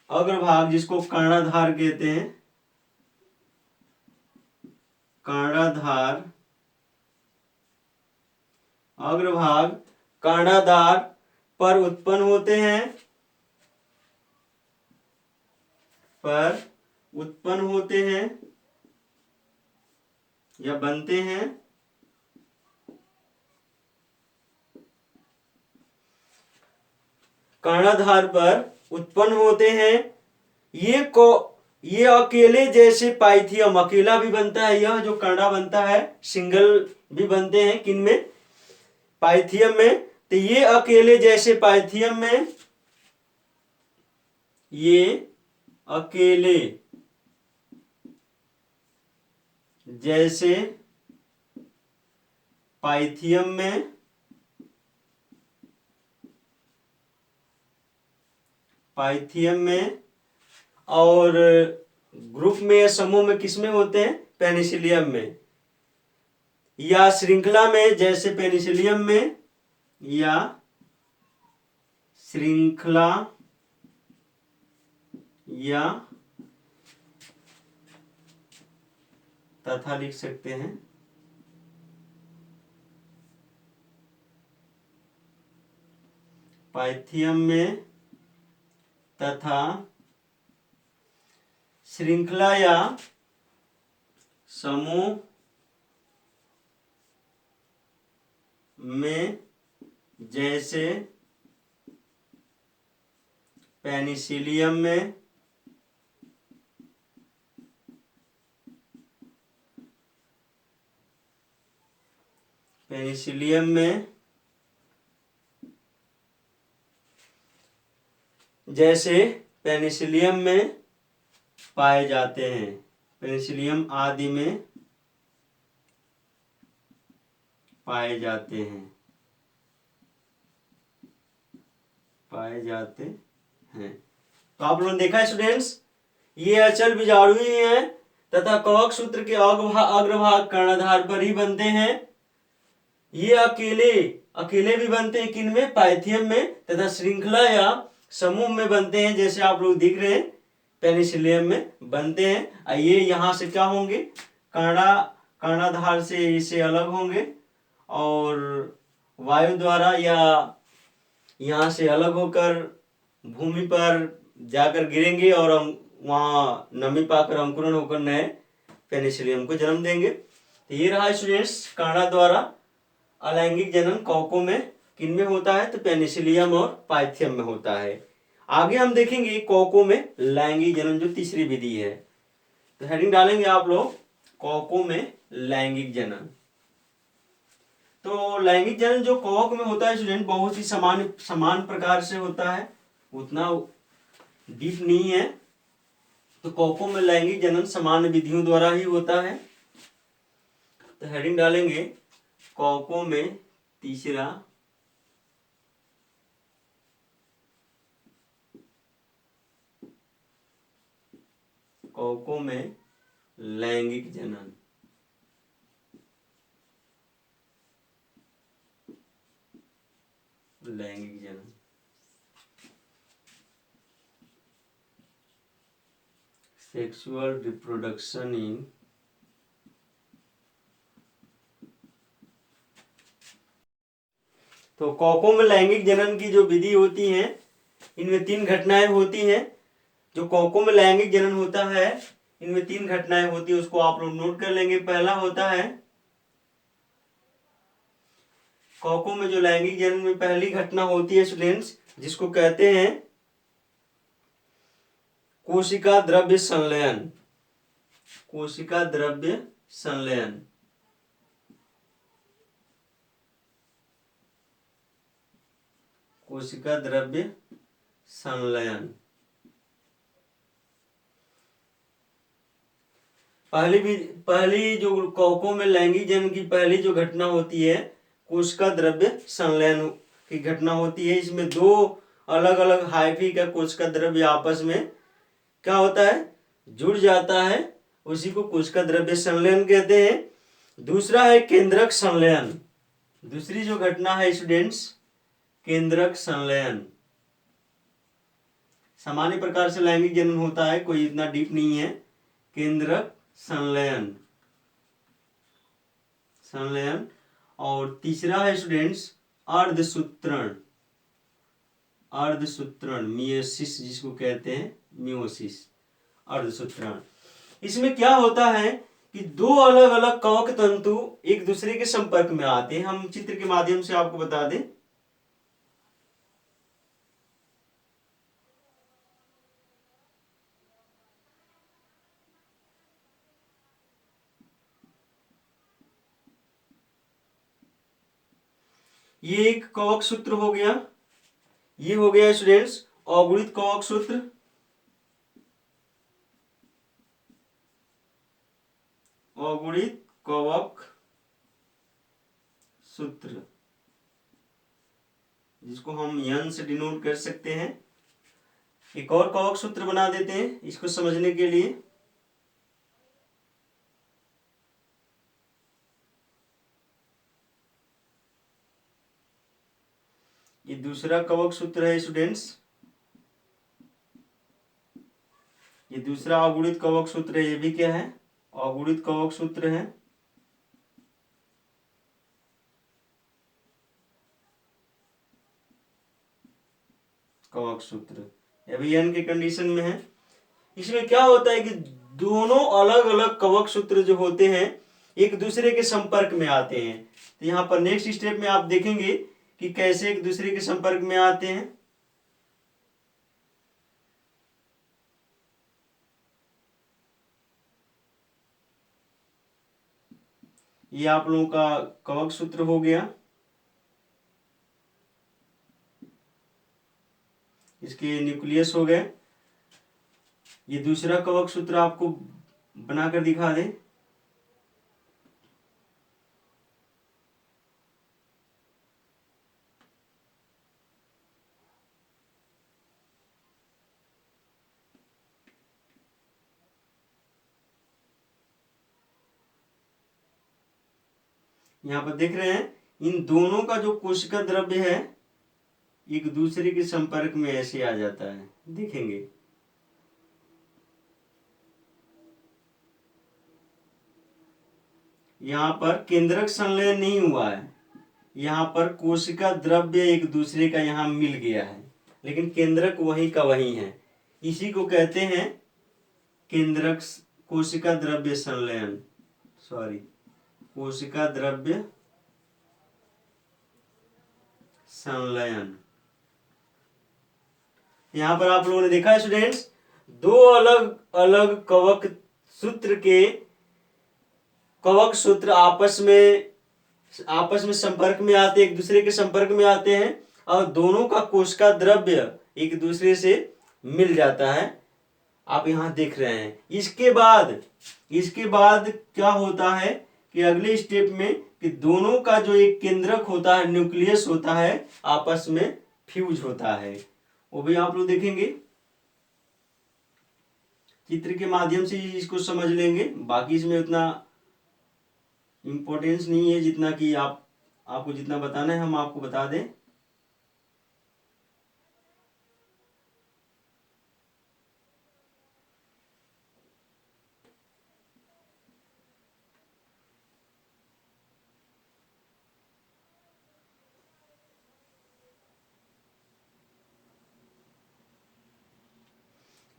अग्रभाग जिसको कर्णाधार कहते हैं, कर्णाधार अग्रभाग कर्णाधार पर उत्पन्न होते हैं, या बनते हैं। कर्णाधार पर उत्पन्न होते हैं। ये अकेले जैसे पाइथियम अकेला भी बनता है, यह जो कर्णा बनता है सिंगल भी बनते हैं, किनमें? पाइथियम में। तो ये अकेले जैसे पाइथियम में, ये अकेले जैसे पाइथियम में और ग्रुप में या समूह में किसमें होते हैं? पेनिसिलियम में, या श्रृंखला में जैसे पेनिसिलियम में, या श्रृंखला या तथा लिख सकते हैं, पाइथियम में तथा श्रृंखला या समूह में जैसे पेनिसिलियम में, जैसे पेनिसिलियम में पाए जाते हैं, पेनिसिलियम आदि में पाए जाते हैं। तो आप लोगों ने देखा स्टूडेंट्स, ये अचल बीजाणु ही हैं तथा कवक सूत्र के अग्रभाग कर्णाधार पर ही बनते हैं। ये अकेले भी बनते हैं, किनमें? पाइथियम में, तथा श्रृंखला या समूह में बनते हैं, जैसे आप लोग दिख रहे हैं पेनिसिलियम में बनते हैं। ये यहाँ से क्या होंगे? कर्णाधार से इसे अलग होंगे और वायु द्वारा या यहाँ से अलग होकर भूमि पर जाकर गिरेंगे और हम वहाँ नमी पाकर अंकुरण होकर नए पेनिसिलियम को जन्म देंगे। तो ये रहा स्टूडेंट्स, कर्णा द्वारा अलैंगिक जनन कवकों में किनमें होता है? तो पेनिसिलियम और पाइथियम में होता है। आगे हम देखेंगे कवकों में लैंगिक जनन, जो तीसरी विधि है। तो हेडिंग डालेंगे आप लोग, कवकों में लैंगिक जनन। तो लैंगिक जनन जो कवक में होता है स्टूडेंट, बहुत ही समान प्रकार से होता है, उतना डीप नहीं है। तो कवकों में लैंगिक जनन समान विधियों द्वारा ही होता है। तो हेडिंग डालेंगे, कवकों में तीसरा कवकों में लैंगिक जनन। सेक्सुअल रिप्रोडक्शन इन तो कवकों में लैंगिक जनन की जो विधि होती है, इनमें 3 घटनाएं होती हैं। जो कवकों में लैंगिक जनन होता है, इनमें 3 घटनाएं होती है, उसको आप लोग नोट कर लेंगे। पहला होता है कवकों में जो लैंगिक जनन में पहली घटना होती है स्टूडेंट्स, जिसको कहते हैं कोशिका द्रव्य संलयन। कोशिका द्रव्य संलयन। कोशिका द्रव्य संलयन पहली जो कवकों में लैंगिक जनन की पहली जो घटना होती है, कोशिका द्रव्य संलयन की घटना होती है। इसमें दो अलग अलग हाइफी का कोशिका द्रव्य आपस में क्या होता है, जुड़ जाता है, उसी को कोशिका द्रव्य संलयन कहते हैं। दूसरा है केंद्रक संलयन। दूसरी जो घटना है स्टूडेंट्स, केंद्रक संलयन। सामान्य प्रकार से लैंगिक जनन होता है, कोई इतना डीप नहीं है। केंद्रक संलयन, संलयन। और तीसरा है स्टूडेंट्स अर्धसूत्रण। अर्धसूत्रण मियोसिस जिसको कहते हैं, मियोसिस, अर्धसूत्रण। इसमें क्या होता है कि दो अलग अलग कवक तंतु एक दूसरे के संपर्क में आते हैं। हम चित्र के माध्यम से आपको बता दें। ये एक कवक सूत्र हो गया, ये हो गया स्टूडेंट्स अगुणित कवक सूत्र। अगुणित कवक सूत्र जिसको हम यन से डिनोट कर सकते हैं। एक और कवक सूत्र बना देते हैं इसको समझने के लिए। ये दूसरा कवक सूत्र है स्टूडेंट्स, ये दूसरा अगुणित कवक सूत्र है। ये भी क्या है, अगुणित कवक सूत्र है। कवक सूत्र अभी एन के कंडीशन में है। इसमें क्या होता है कि दोनों अलग अलग कवक सूत्र जो होते हैं एक दूसरे के संपर्क में आते हैं। तो यहाँ पर नेक्स्ट स्टेप में आप देखेंगे कि कैसे एक दूसरे के संपर्क में आते हैं। ये आप लोगों का कवक सूत्र हो गया। इसके न्यूक्लियस हो गए। ये दूसरा कवक सूत्र आपको बनाकर दिखा दें। यहाँ पर देख रहे हैं इन दोनों का जो कोशिका द्रव्य है एक दूसरे के संपर्क में ऐसे आ जाता है, देखेंगे। यहाँ पर केंद्रक संलयन नहीं हुआ है, यहाँ पर कोशिका द्रव्य एक दूसरे का यहाँ मिल गया है, लेकिन केंद्रक वही का वही है। इसी को कहते हैं केंद्रक कोशिका द्रव्य संलयन, सॉरी कोशिका द्रव्य संलयन। यहां पर आप लोगों ने देखा है स्टूडेंट्स, दो अलग अलग कवक सूत्र आपस में संपर्क में आते, एक दूसरे के संपर्क में आते हैं और दोनों का कोशिका द्रव्य एक दूसरे से मिल जाता है। आप यहां देख रहे हैं। इसके बाद क्या होता है कि अगले स्टेप में कि दोनों का जो एक केंद्रक होता है, न्यूक्लियस होता है, आपस में फ्यूज होता है। वो भी आप लोग देखेंगे, चित्र के माध्यम से इसको समझ लेंगे। बाकी इसमें उतना इम्पोर्टेंस नहीं है जितना कि आपको जितना बताना है हम आपको बता दें।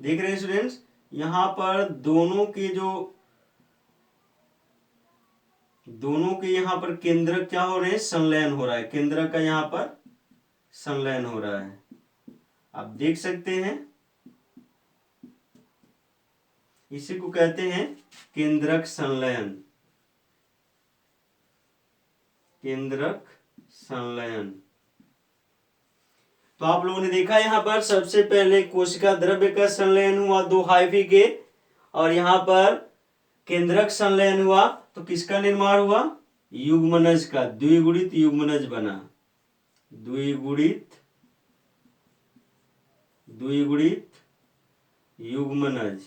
देख रहे हैं स्टूडेंट्स, यहां पर दोनों के यहां पर केंद्रक क्या हो रहे हैं, संलयन हो रहा है। केंद्रक का यहां पर संलयन हो रहा है, आप देख सकते हैं। इसी को कहते हैं केंद्रक संलयन। केंद्रक संलयन। तो आप लोगों ने देखा यहां पर सबसे पहले कोशिका द्रव्य का संलयन हुआ दो हाइफी के, और यहां पर केंद्रक संलयन हुआ तो किसका निर्माण हुआ, युग्मनज का द्विगुणित युग्मनज बना, द्विगुणित युग्मनज।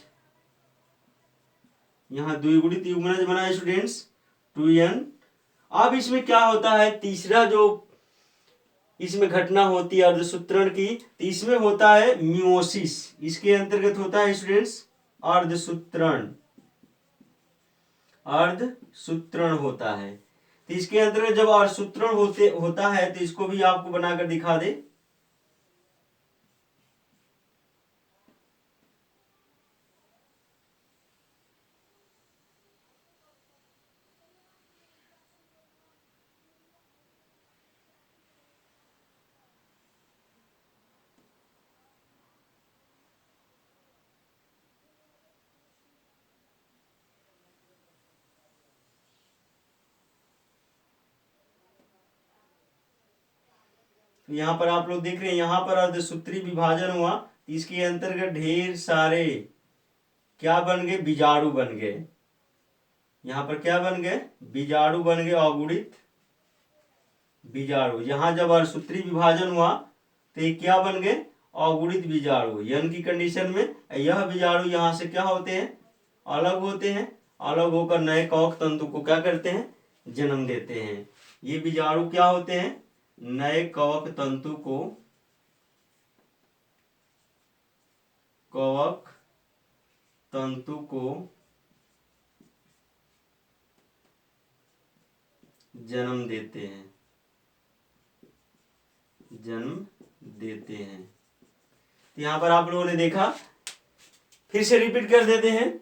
यहाँ द्विगुणित युग्मनज बना है स्टूडेंट्स 2n। अब इसमें क्या होता है, तीसरा जो इसमें घटना होती है अर्धसूत्रण की, तो इसमें होता है मियोसिस। इसके अंतर्गत होता है स्टूडेंट्स अर्धसूत्रण, अर्धसूत्रण होता है। तो इसके अंतर्गत जब अर्धसूत्रण होता है तो इसको भी आपको बनाकर दिखा दे। यहाँ पर आप लोग देख रहे हैं, यहाँ पर अर्धसूत्री विभाजन हुआ, इसके अंतर्गत ढेर सारे क्या बन गए, बीजाणु बन गए। यहाँ पर क्या बन गए, बीजाणु बन गए, अगुणित बीजाणु। यहाँ जब अर्धसूत्री विभाजन हुआ तो ये क्या बन गए, अगुणित बीजाणु। यन की कंडीशन में यह बीजाणु यहाँ से क्या होते हैं, अलग होते हैं, अलग होकर नए कवक तंतु को क्या करते हैं, जन्म देते हैं। ये बीजाणु क्या होते हैं, नए कवक तंतु को, कवक तंतु को जन्म देते हैं, जन्म देते हैं। यहां पर आप लोगों ने देखा, फिर से रिपीट कर देते हैं।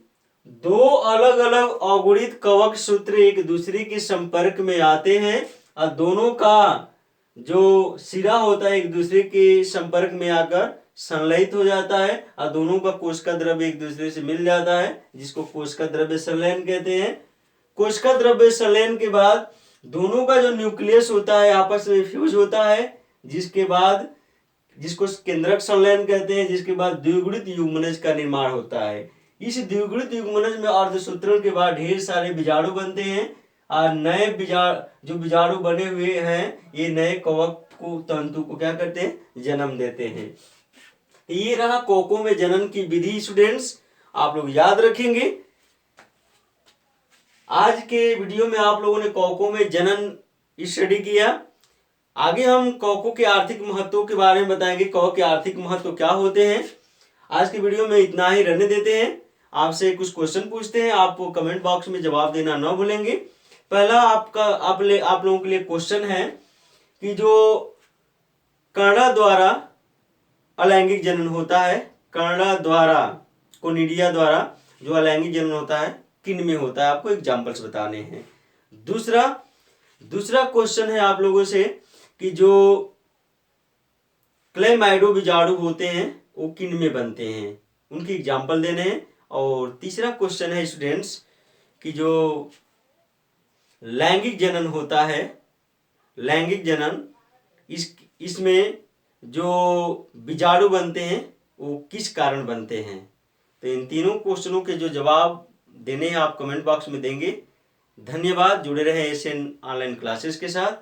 दो अलग अलग अगुणित कवक सूत्र एक दूसरे के संपर्क में आते हैं और दोनों का जो सिरा होता है एक दूसरे के संपर्क में आकर संलयित हो जाता है और दोनों का कोशिका द्रव्य एक दूसरे से मिल जाता है, जिसको कोशिका द्रव्य संलयन कहते हैं। कोशिका द्रव्य संलयन के बाद दोनों का जो न्यूक्लियस होता है आपस में फ्यूज होता है, जिसके बाद जिसको केंद्रक संलयन कहते हैं, जिसके बाद द्विगुणित युग्मनज का निर्माण होता है। इस द्विगुणित युग्मनज में अर्धसूत्रण के बाद ढेर सारे बीजाणु बनते हैं और नए जो बीजाणु बने हुए हैं ये नए कवक को तंतु को क्या करते हैं, जन्म देते हैं। ये रहा कोकों में जनन की विधि स्टूडेंट्स, आप लोग याद रखेंगे। आज के वीडियो में आप लोगों ने कोकों में जनन स्टडी किया। आगे हम कोकों के आर्थिक महत्व के बारे में बताएंगे, कोकों के आर्थिक महत्व क्या होते हैं। आज के वीडियो में इतना ही रहने देते हैं। आपसे कुछ क्वेश्चन पूछते हैं, आप कमेंट बॉक्स में जवाब देना न भूलेंगे। पहला आप लोगों के लिए क्वेश्चन है कि जो कर्णा द्वारा अलैंगिक जनन होता है, कर्णा द्वारा, कोनिडिया द्वारा जो अलैंगिक जनन होता है किन में होता है, आपको एग्जांपल्स बताने हैं। दूसरा क्वेश्चन है आप लोगों से कि जो क्लेमाइडो बीजाणु होते हैं वो किन में बनते हैं, उनकी एग्जांपल देने हैं। और तीसरा क्वेश्चन है स्टूडेंट्स कि जो लैंगिक जनन होता है, लैंगिक जनन, इसमें जो बीजाणु बनते हैं वो किस कारण बनते हैं। तो इन तीनों क्वेश्चनों के जो जवाब देने हैं आप कमेंट बॉक्स में देंगे। धन्यवाद, जुड़े रहे एशियन ऑनलाइन क्लासेस के साथ।